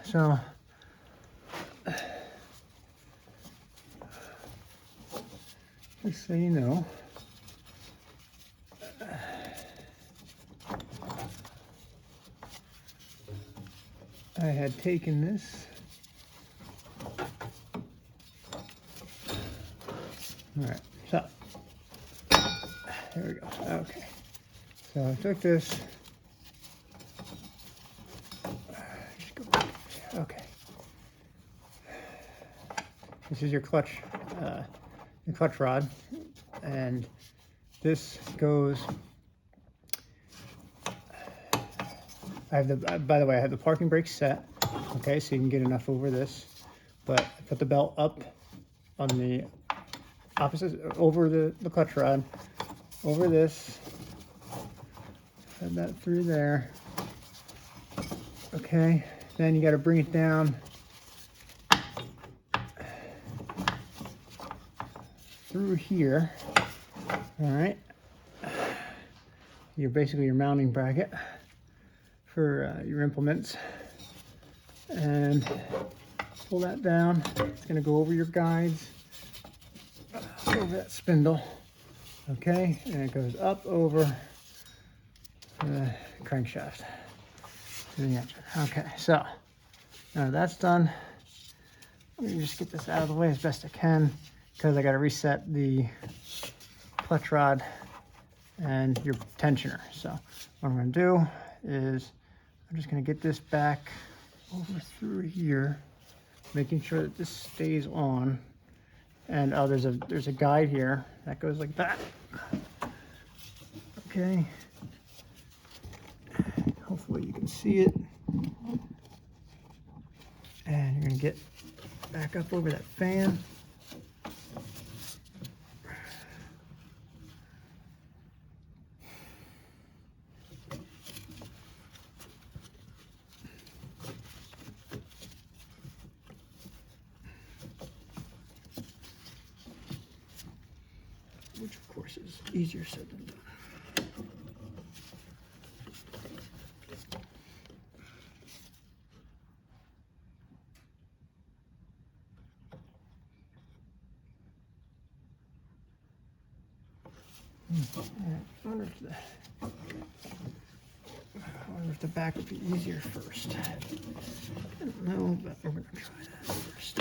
So just so you know, I had taken this. All right, so there we go. Okay, so I took this. Okay, this is your clutch rod, and this goes. I have the. By the way, I have the parking brake set. Okay, so you can get enough over this, but I put the belt up on the opposite over the clutch rod, over this. Head that through there. Okay, then you got to bring it down through here. All right, you're basically your mounting bracket for your implements, and pull that down. It's going to go over your guides, over that spindle. Okay, and it goes up over the crankshaft to the engine. Okay, so now that's done. Let me just get this out of the way as best I can, because I got to reset the clutch rod and your tensioner. So what I'm going to do is I'm just going to get this back over through here, making sure that this stays on. And oh, there's a guide here that goes like that. Okay. Hopefully you can see it. And you're going to get back up over that fan. Which of course is easier said than done. I wonder if the back would be easier first. I don't know, but we're going to try that first.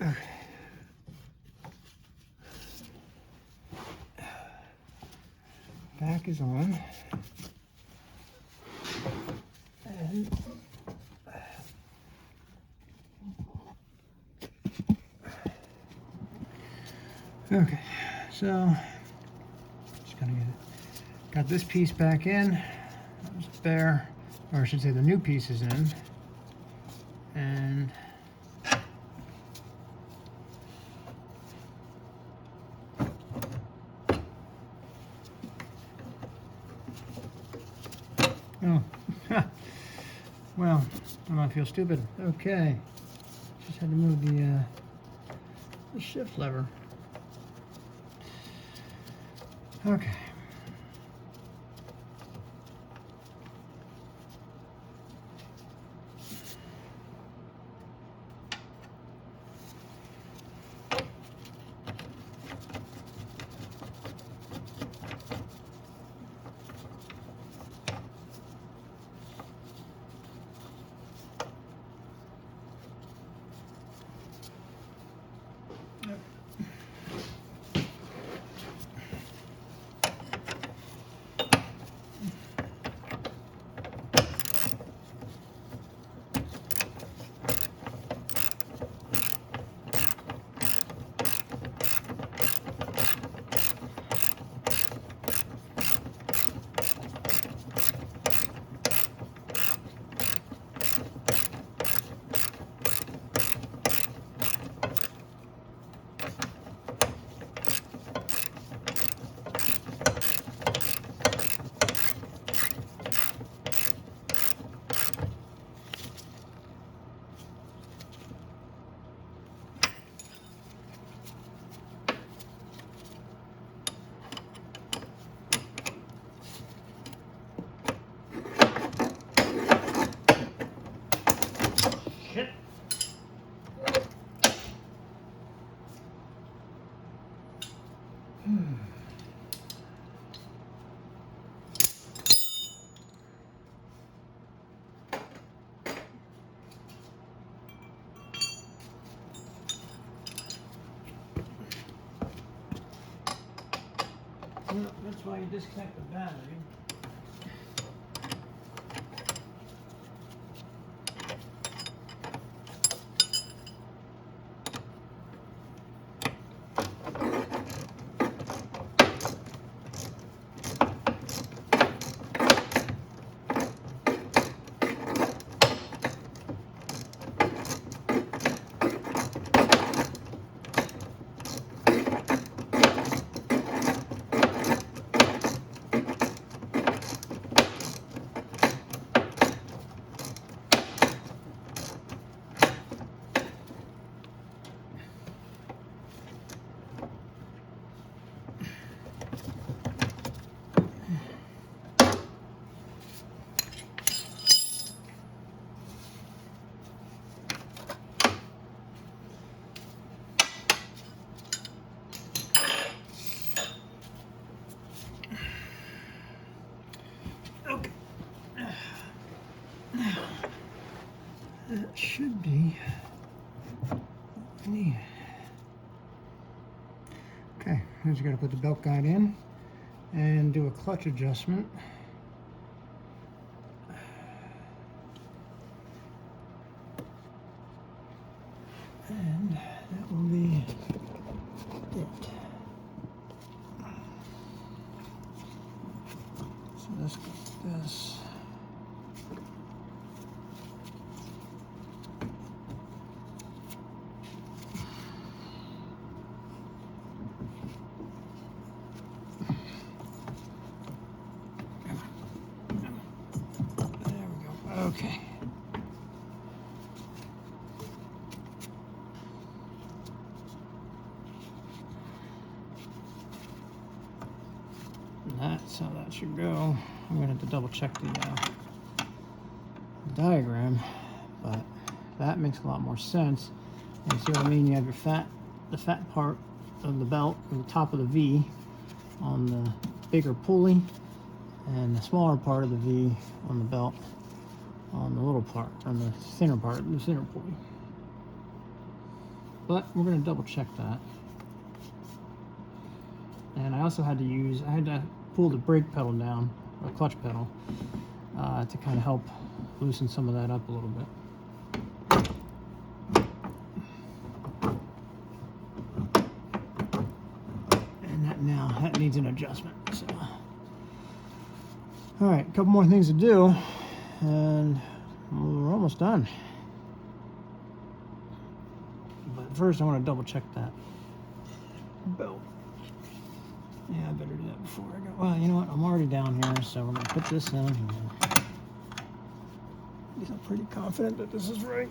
Okay. Back is on. And okay, so just gonna got this piece back in. That was there, or I should say the new piece is in. And oh, well, I might feel stupid. Okay, just had to move the shift lever. Okay. Well, that's why you disconnect the battery. Okay. Now, that should be what we need. Okay, now you got to put the belt guide in and do a clutch adjustment. And that will be it. So let's go with this. There we go. Okay. And that's how that should go. I'm going to have to double check the diagram, but that makes a lot more sense. And see what I mean? You have your the fat part of the belt on the top of the V on the bigger pulley, and the smaller part of the V on the belt on the little part, on the thinner part, the center pulley. But we're going to double check that. And I also had to pull the brake pedal down, or clutch pedal, to kind of help loosen some of that up a little bit. And that needs an adjustment. So, all right, a couple more things to do, and we're almost done. But first, I want to double check that belt. Yeah, I better do that before I go. Well, you know what? I'm already down here, so we're going to put this in. I'm pretty confident that this is right.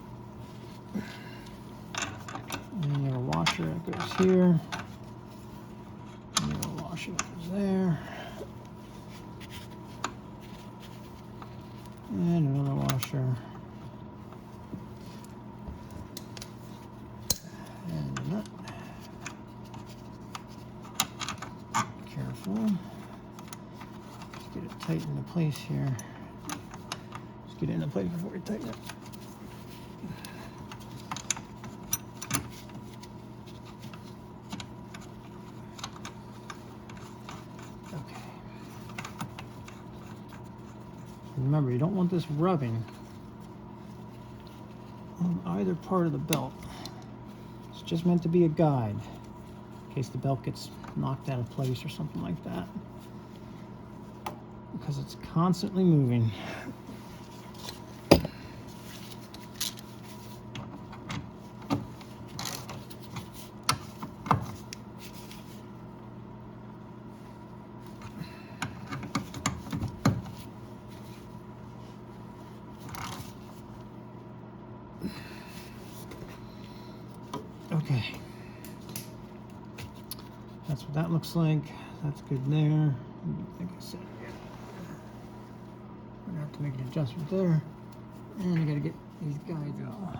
And you have a washer that goes here. And you have a washer that goes there. And another washer. And a nut. Careful. Let's get it tight into place here. Just get it into place before we tighten it. Okay. Remember, you don't want this rubbing on either part of the belt. It's just meant to be a guide in case the belt gets knocked out of place or something like that, because it's constantly moving. Okay. That's what that looks like. That's good there. Like I said, we're gonna have to make an adjustment there. And I gotta get these guides off.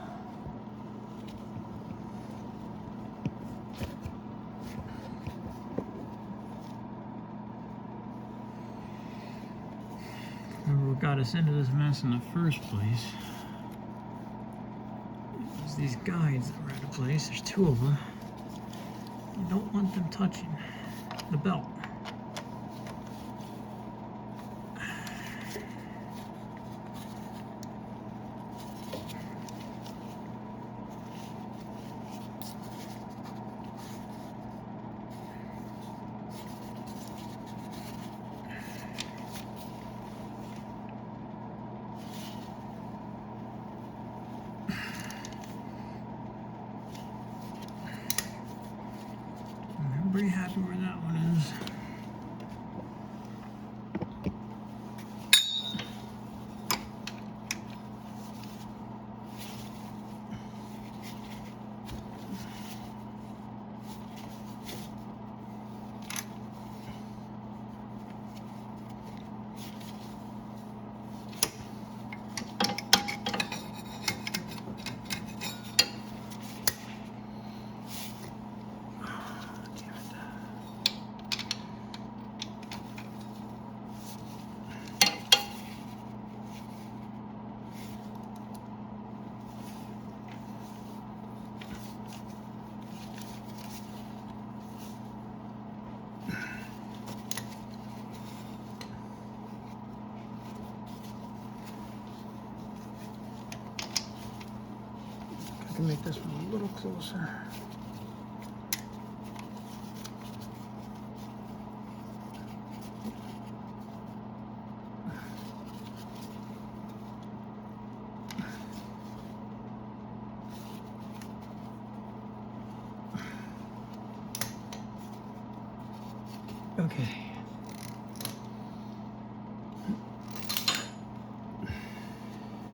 Remember what got us into this mess in the first place? It was these guides that were out of place. There's two of them. You don't want them touching the belt. pretty happy where that one is. I can make this one a little closer. Okay.